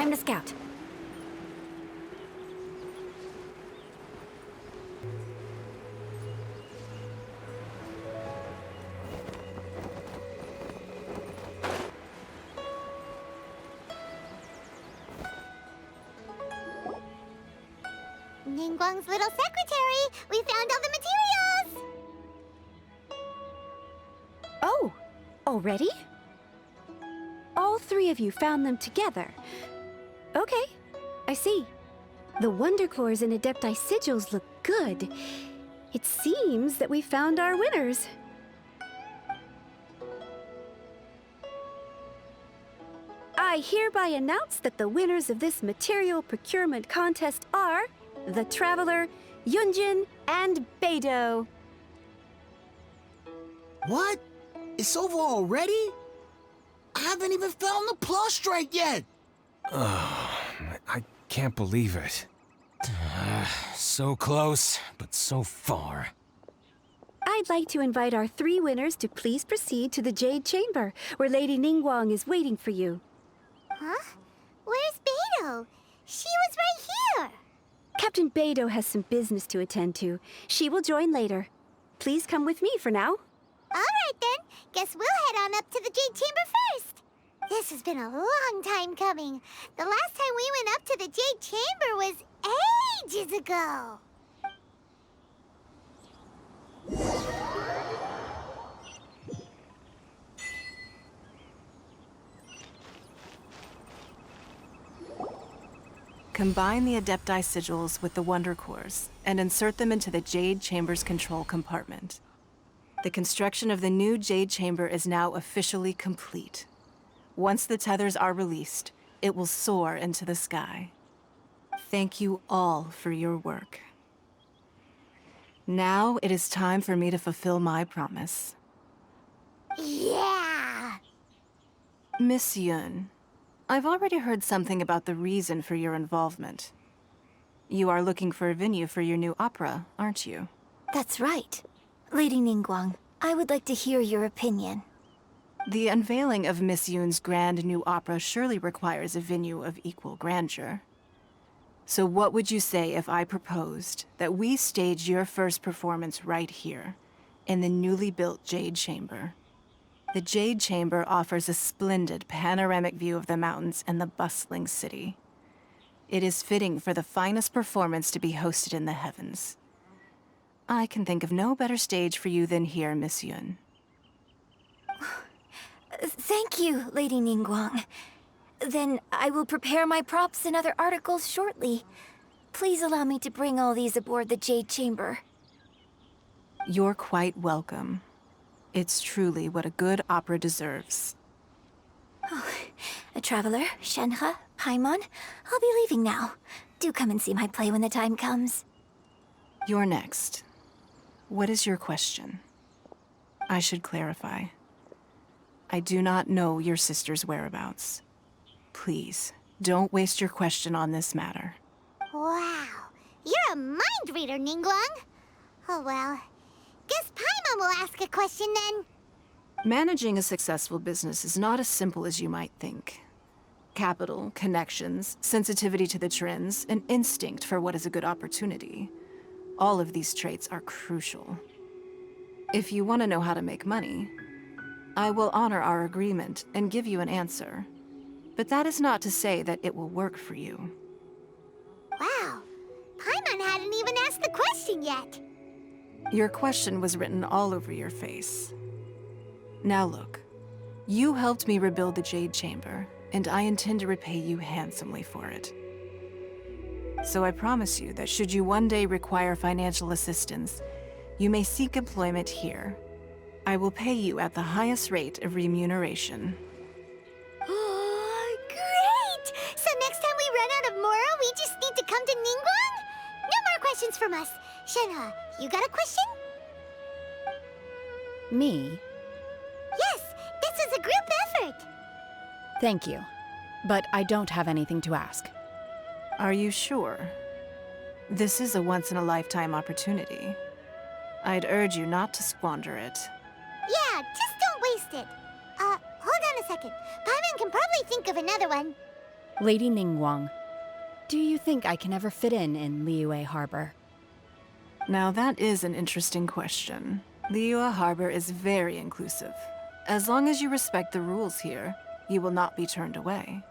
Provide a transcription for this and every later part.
time to scout. Ningguang's little secretary! We found all the materials! Oh, already? All three of you found them together. Okay, I see. The Wonder Cores and Adepti sigils look good. It seems that we found our winners. I hereby announce that the winners of this material procurement contest are the Traveler, Yunjin, and Beidou. What? It's over already? I haven't even found the plus strike yet! I can't believe it. So close, but so far. I'd like to invite our three winners to please proceed to the Jade Chamber, where Lady Ningguang is waiting for you. Huh? Where's Beidou? She was right here! Captain Beidou has some business to attend to. She will join later. Please come with me for now. Alright then, guess we'll head on up to the Jade Chamber first. This has been a long time coming. The last time we went up to the Jade Chamber was ages ago. Combine the Adepti sigils with the Wonder Cores and insert them into the Jade Chamber's control compartment. The construction of the new Jade Chamber is now officially complete. Once the tethers are released, it will soar into the sky. Thank you all for your work. Now it is time for me to fulfill my promise. Yeah! Miss Yun, I've already heard something about the reason for your involvement. You are looking for a venue for your new opera, aren't you? That's right. Lady Ningguang, I would like to hear your opinion. The unveiling of Miss Yun's grand new opera surely requires a venue of equal grandeur. So what would you say if I proposed that we stage your first performance right here, in the newly built Jade Chamber? The Jade Chamber offers a splendid panoramic view of the mountains and the bustling city. It is fitting for the finest performance to be hosted in the heavens. I can think of no better stage for you than here, Miss Yun. Thank you, Lady Ningguang. Then I will prepare my props and other articles shortly. Please allow me to bring all these aboard the Jade Chamber. You're quite welcome. It's truly what a good opera deserves. A traveler, Shenhe, Paimon, I'll be leaving now. Do come and see my play when the time comes. You're next. What is your question? I should clarify. I do not know your sister's whereabouts. Please, don't waste your question on this matter. Wow, you're a mind reader, Ningguang. Oh well, guess Paimon will ask a question then. Managing a successful business is not as simple as you might think. Capital, connections, sensitivity to the trends, and instinct for what is a good opportunity. All of these traits are crucial. If you want to know how to make money, I will honor our agreement and give you an answer. But that is not to say that it will work for you. Wow, Paimon hadn't even asked the question yet. Your question was written all over your face. Now look, you helped me rebuild the Jade Chamber, and I intend to repay you handsomely for it. So I promise you that should you one day require financial assistance, you may seek employment here. I will pay you at the highest rate of remuneration. Oh, great! So next time we run out of Mora, we just need to come to Ningguang? No more questions from us. Shenhe, you got a question? Me? Yes, this is a group effort. Thank you, but I don't have anything to ask. Are you sure? This is a once-in-a-lifetime opportunity. I'd urge you not to squander it. Yeah, just don't waste it. Hold on a second. Paimon can probably think of another one. Lady Ningguang, do you think I can ever fit in Liyue Harbor? Now that is an interesting question. Liyue Harbor is very inclusive. As long as you respect the rules here, you will not be turned away.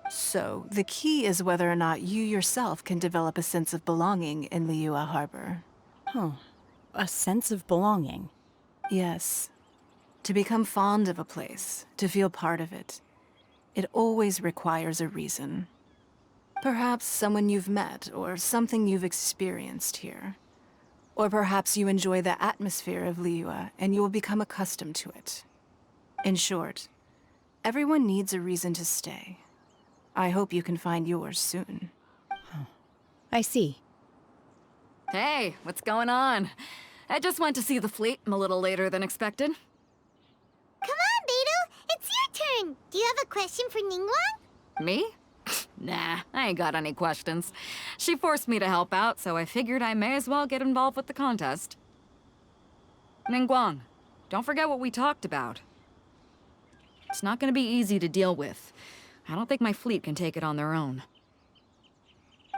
So, the key is whether or not you yourself can develop a sense of belonging in Liyue Harbor. Huh. A sense of belonging. Yes. To become fond of a place, to feel part of it, it always requires a reason. Perhaps someone you've met, or something you've experienced here. Or perhaps you enjoy the atmosphere of Liyue and you will become accustomed to it. In short, everyone needs a reason to stay. I hope you can find yours soon. I see. Hey, what's going on? I just went to see the fleet. I'm a little later than expected. Come on, Beidou! It's your turn! Do you have a question for Ningguang? Me? Nah, I ain't got any questions. She forced me to help out, so I figured I may as well get involved with the contest. Ningguang, don't forget what we talked about. It's not gonna be easy to deal with. I don't think my fleet can take it on their own.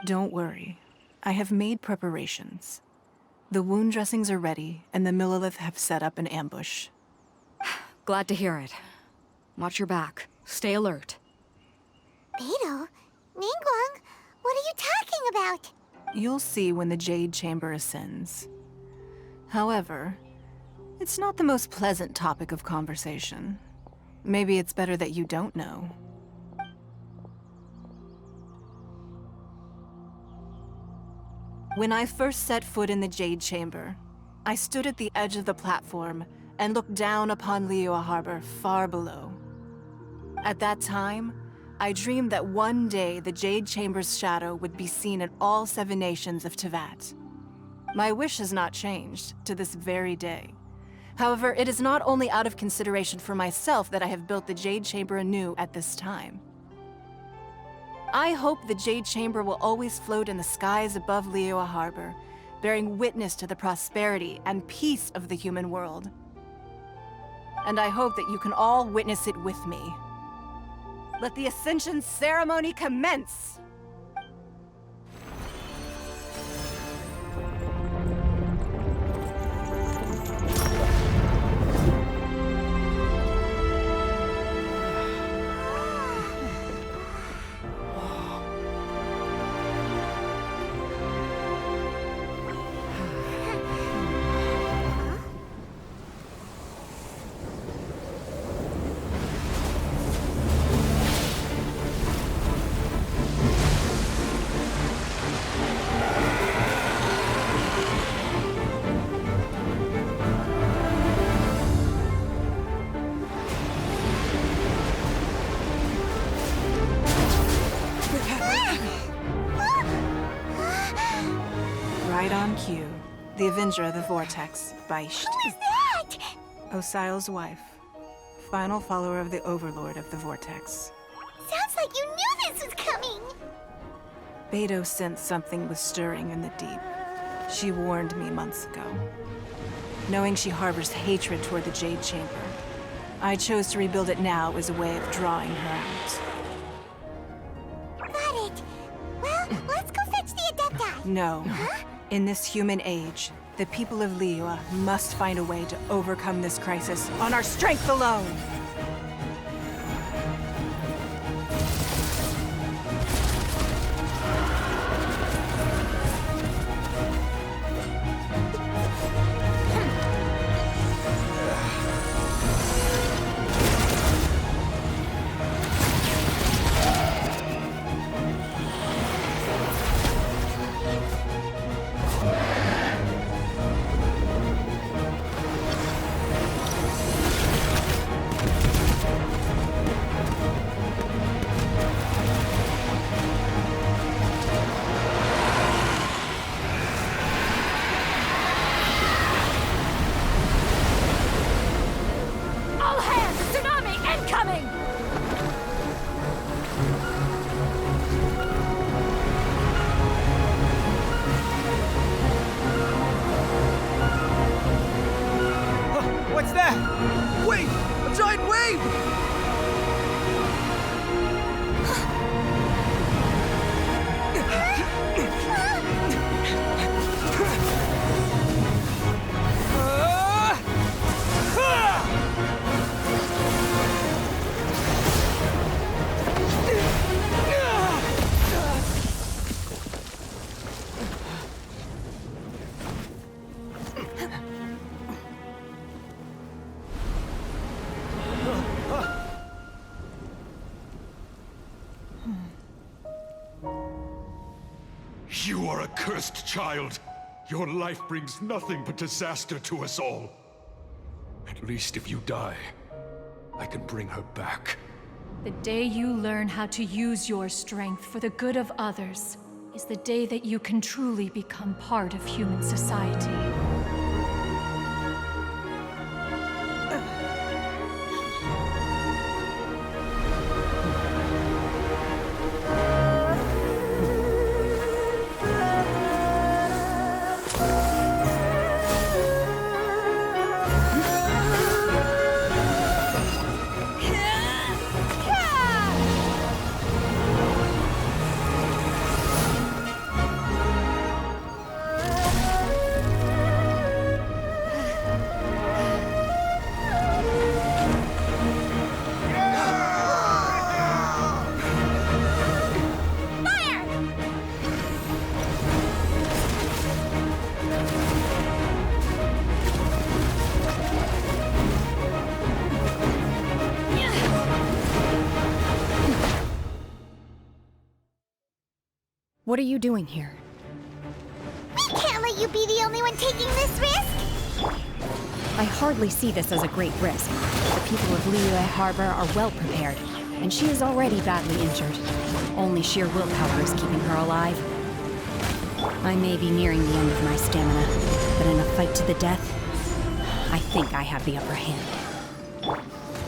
Don't worry. I have made preparations. The wound dressings are ready, and the Millilith have set up an ambush. Glad to hear it. Watch your back. Stay alert. Beidou? Ningguang? What are you talking about? You'll see when the Jade Chamber ascends. However, it's not the most pleasant topic of conversation. Maybe it's better that you don't know. When I first set foot in the Jade Chamber, I stood at the edge of the platform and looked down upon Liyue Harbor far below. At that time, I dreamed that one day the Jade Chamber's shadow would be seen in all 7 nations of Teyvat. My wish has not changed to this very day. However, it is not only out of consideration for myself that I have built the Jade Chamber anew at this time. I hope the Jade Chamber will always float in the skies above Liyue Harbor, bearing witness to the prosperity and peace of the human world. And I hope that you can all witness it with me. Let the Ascension ceremony commence! Right on cue. The Avenger of the Vortex, Beisht. Who is that? Osial's wife. Final follower of the Overlord of the Vortex. Sounds like you knew this was coming! Beidou sensed something was stirring in the deep. She warned me months ago. Knowing she harbors hatred toward the Jade Chamber, I chose to rebuild it now as a way of drawing her out. Got it. Well, let's go fetch the Adepti. No. In this human age, the people of Liyue must find a way to overcome this crisis on our strength alone! You are a cursed child. Your life brings nothing but disaster to us all. At least if you die, I can bring her back. The day you learn how to use your strength for the good of others is the day that you can truly become part of human society. What are you doing here? We can't let you be the only one taking this risk! I hardly see this as a great risk. The people of Liyue Harbor are well prepared, and she is already badly injured. Only sheer willpower is keeping her alive. I may be nearing the end of my stamina, but in a fight to the death, I think I have the upper hand.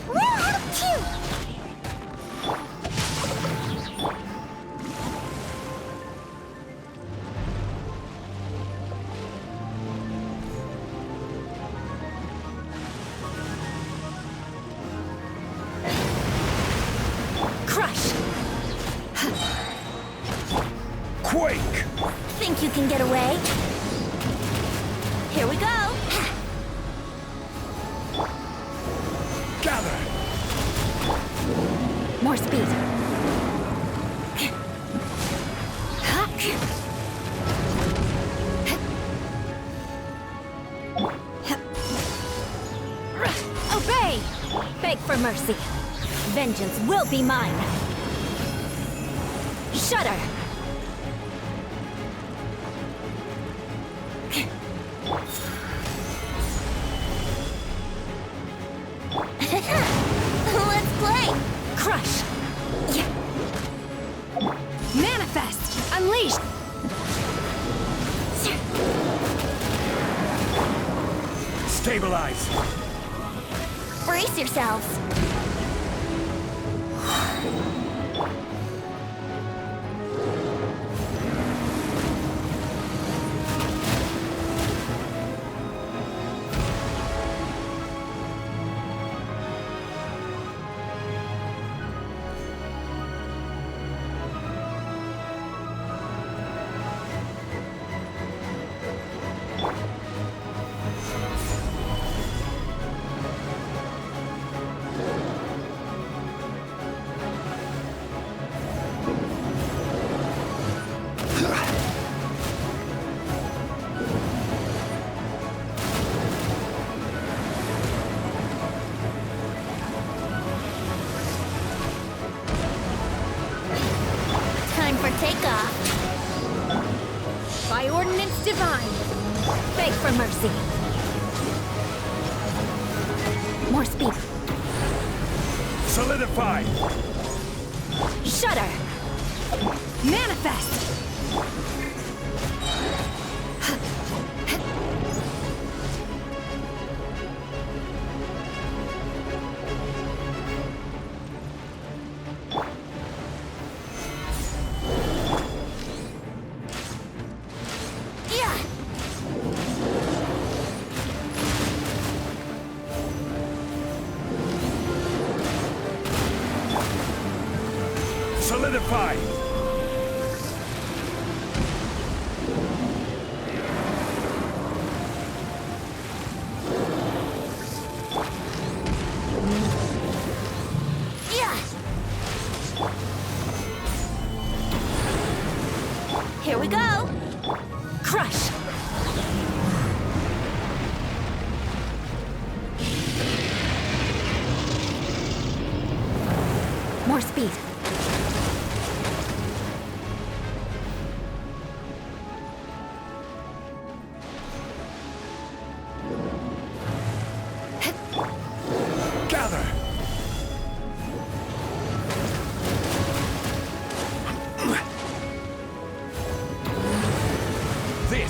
We'll help too! Crush! Quake! Think you can get away? Here we go! Gather! More speed. Obey! Beg for mercy. Vengeance will be mine. Shudder! Let's play! Crush! Manifest! Unleash! Stabilize! Brace yourselves! Time for takeoff. By ordinance divine. Beg for mercy. More speed. Solidify! Shudder! Manifest! Yeah! Solidify! Yeah! Here we go! Crush! More speed.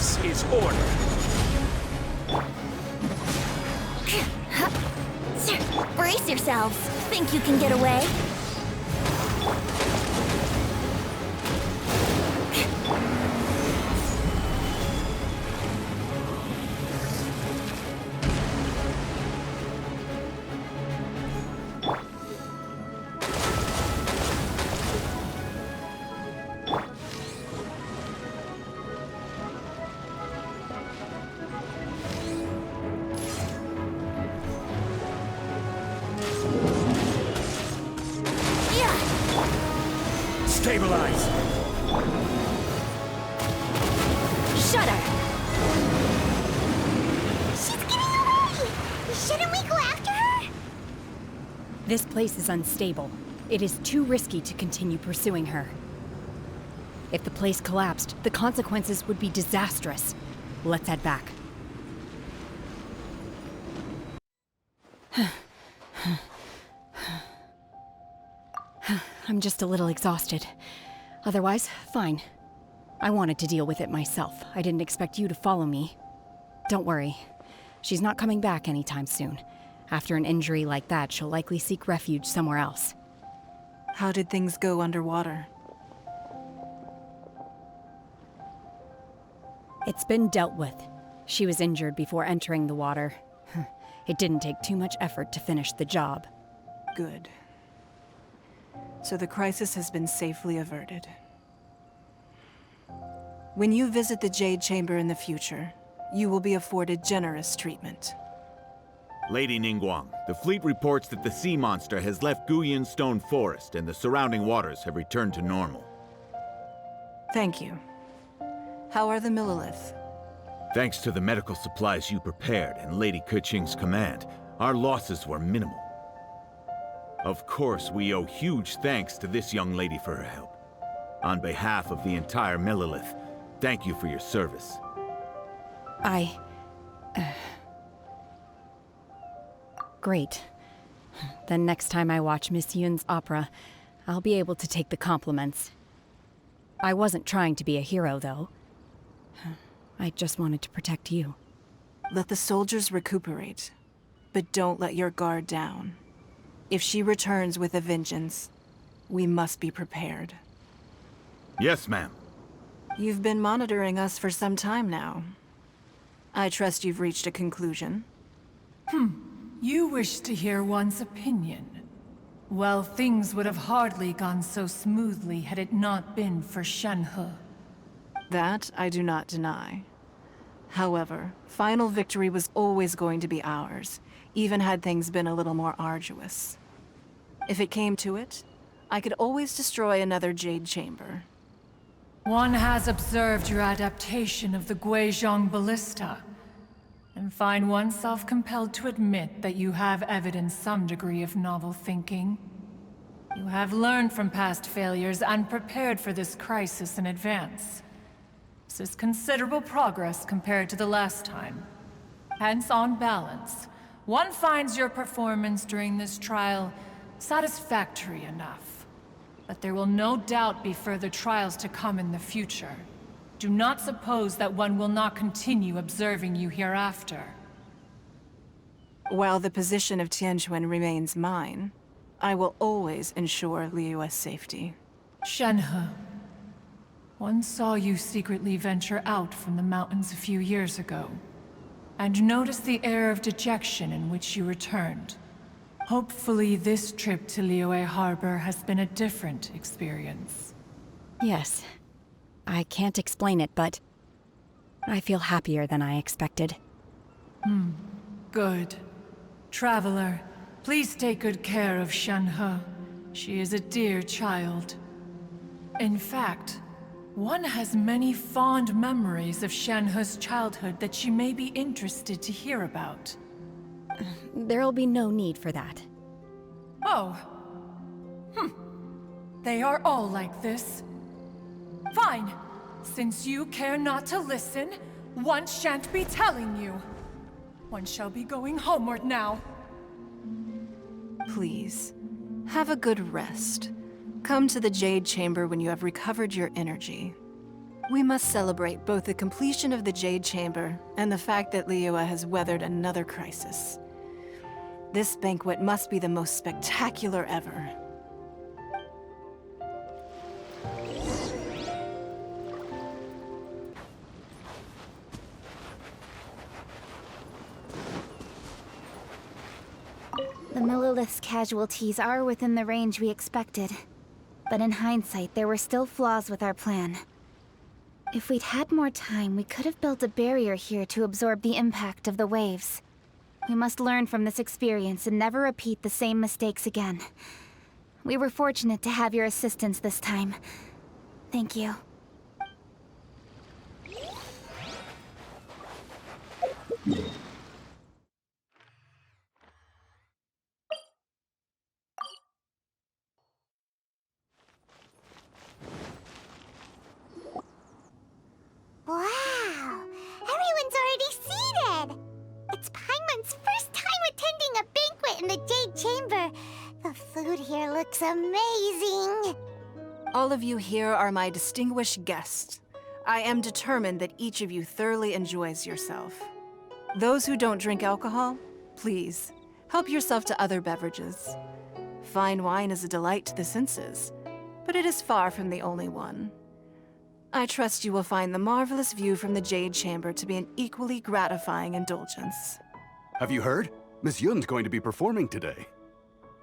This is order. Brace yourselves. Think you can get away? Stabilize! Shut her! She's getting away! Shouldn't we go after her? This place is unstable. It is too risky to continue pursuing her. If the place collapsed, the consequences would be disastrous. Let's head back. I'm just a little exhausted. Otherwise, fine. I wanted to deal with it myself. I didn't expect you to follow me. Don't worry. She's not coming back anytime soon. After an injury like that, she'll likely seek refuge somewhere else. How did things go underwater? It's been dealt with. She was injured before entering the water. It didn't take too much effort to finish the job. Good. So the crisis has been safely averted. When you visit the Jade Chamber in the future, you will be afforded generous treatment. Lady Ningguang, the fleet reports that the sea monster has left Guyan Stone Forest and the surrounding waters have returned to normal. Thank you. How are the Millilith? Thanks to the medical supplies you prepared and Lady Keqing's command, our losses were minimal. Of course, we owe huge thanks to this young lady for her help. On behalf of the entire Millilith, thank you for your service. Great. Then next time I watch Miss Yun's opera, I'll be able to take the compliments. I wasn't trying to be a hero, though. I just wanted to protect you. Let the soldiers recuperate, but don't let your guard down. If she returns with a vengeance, we must be prepared. Yes, ma'am. You've been monitoring us for some time now. I trust you've reached a conclusion. You wish to hear one's opinion. Well, things would have hardly gone so smoothly had it not been for Shenhe. That I do not deny. However, final victory was always going to be ours, even had things been a little more arduous. If it came to it, I could always destroy another Jade Chamber. One has observed your adaptation of the Guizhong Ballista, and find oneself compelled to admit that you have evidenced some degree of novel thinking. You have learned from past failures and prepared for this crisis in advance. This is considerable progress compared to the last time. Hence, on balance, one finds your performance during this trial satisfactory enough. But there will no doubt be further trials to come in the future. Do not suppose that one will not continue observing you hereafter. While the position of Tianquan remains mine, I will always ensure Liyue's safety. Shenhe, one saw you secretly venture out from the mountains a few years ago, and noticed the air of dejection in which you returned. Hopefully this trip to Liyue Harbor has been a different experience. Yes. I can't explain it, but I feel happier than I expected. Good. Traveler, please take good care of Shenhe. She is a dear child. In fact, one has many fond memories of Shenhe's childhood that she may be interested to hear about. There'll be no need for that. Oh. They are all like this. Fine. Since you care not to listen, one shan't be telling you. One shall be going homeward now. Please, have a good rest. Come to the Jade Chamber when you have recovered your energy. We must celebrate both the completion of the Jade Chamber and the fact that Liyue has weathered another crisis. This banquet must be the most spectacular ever. The Millilith's casualties are within the range we expected. But in hindsight, there were still flaws with our plan. If we'd had more time, we could have built a barrier here to absorb the impact of the waves. We must learn from this experience and never repeat the same mistakes again. We were fortunate to have your assistance this time. Thank you. Wow! Everyone's already seated! It's Paimon's first time attending a banquet in the Jade Chamber. The food here looks amazing. All of you here are my distinguished guests. I am determined that each of you thoroughly enjoys yourself. Those who don't drink alcohol, please, help yourself to other beverages. Fine wine is a delight to the senses, but it is far from the only one. I trust you will find the marvelous view from the Jade Chamber to be an equally gratifying indulgence. Have you heard? Miss Yun's going to be performing today.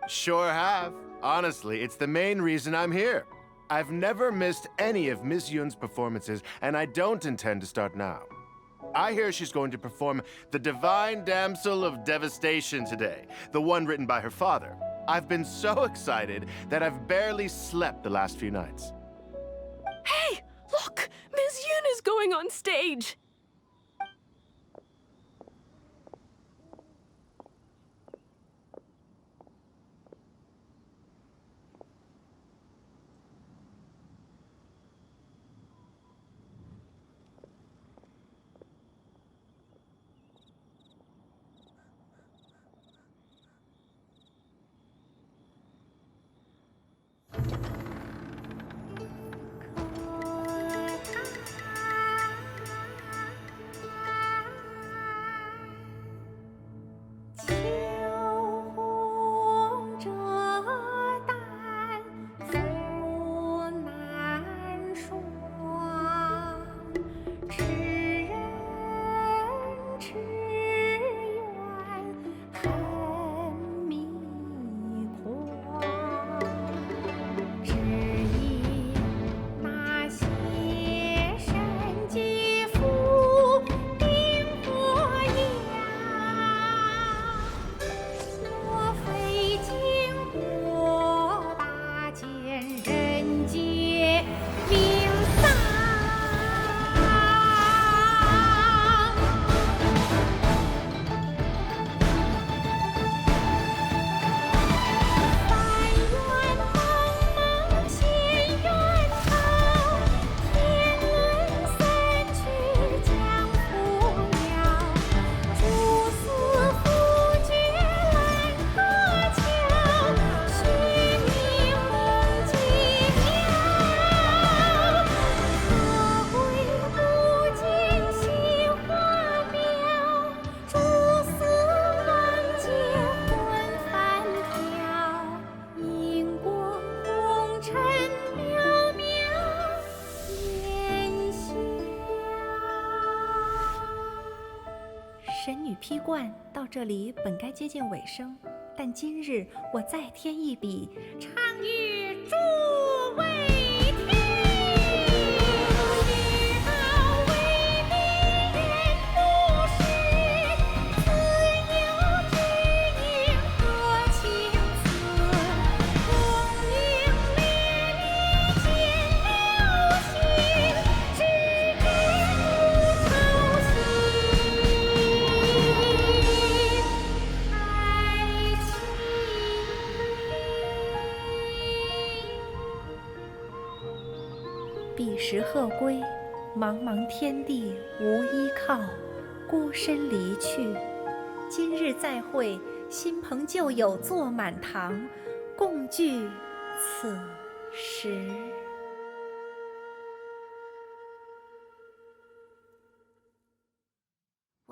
Sure have. Honestly, it's the main reason I'm here. I've never missed any of Miss Yun's performances, and I don't intend to start now. I hear she's going to perform The Divine Damsel of Devastation today, the one written by her father. I've been so excited that I've barely slept the last few nights. Hey! Look! Miss Yun is going on stage!神女劈冠到这里本该接近尾声，但今日我再添一笔，唱与诸位听。世道为民人不识，自有知音何情此？功名烈烈见了心，只知不愁心。彼时鹤归，茫茫天地无依靠，孤身离去。今日再会，新朋旧友坐满堂，共聚此时。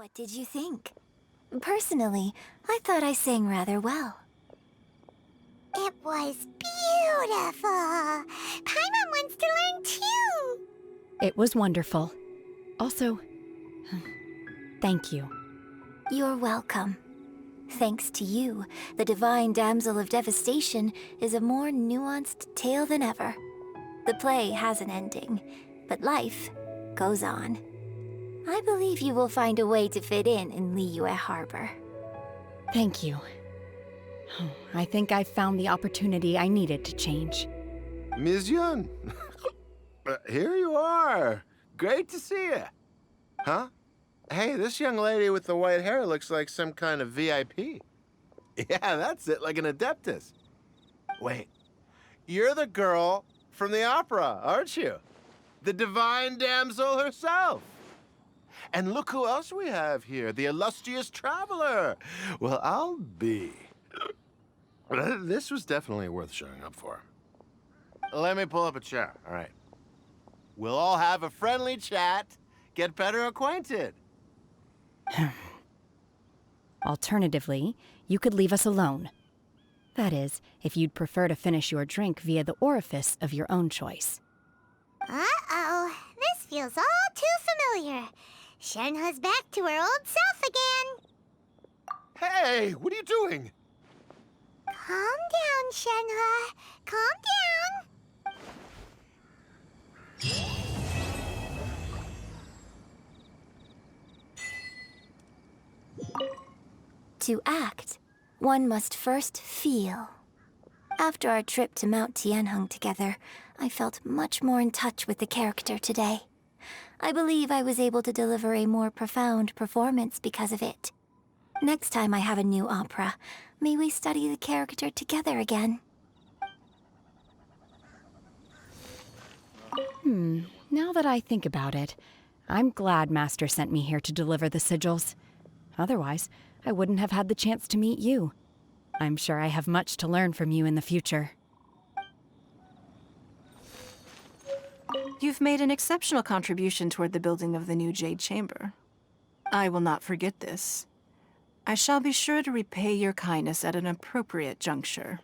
What did you think? Personally, I thought I sang rather well. It was beautiful! Paimon wants to learn too! It was wonderful. Also, thank you. You're welcome. Thanks to you, the Divine Damsel of Devastation is a more nuanced tale than ever. The play has an ending, but life goes on. I believe you will find a way to fit in Liyue Harbor. Thank you. I think I've found the opportunity I needed to change. Ms. Yun, here you are. Great to see you. Huh? Hey, this young lady with the white hair looks like some kind of VIP. Yeah, that's it, like an adeptus. Wait, you're the girl from the opera, aren't you? The Divine Damsel herself. And look who else we have here, the illustrious traveler. Well, I'll be. This was definitely worth showing up for. Let me pull up a chair, all right. We'll all have a friendly chat, get better acquainted. Alternatively, you could leave us alone. That is, if you'd prefer to finish your drink via the orifice of your own choice. Uh-oh, this feels all too familiar. Shenhe's back to her old self again. Hey, what are you doing? Calm down, Shenhe. Calm down. To act, one must first feel. After our trip to Mount Tianheng together, I felt much more in touch with the character today. I believe I was able to deliver a more profound performance because of it. Next time I have a new opera, may we study the character together again. Now that I think about it, I'm glad Master sent me here to deliver the sigils. Otherwise, I wouldn't have had the chance to meet you. I'm sure I have much to learn from you in the future. You've made an exceptional contribution toward the building of the new Jade Chamber. I will not forget this. I shall be sure to repay your kindness at an appropriate juncture.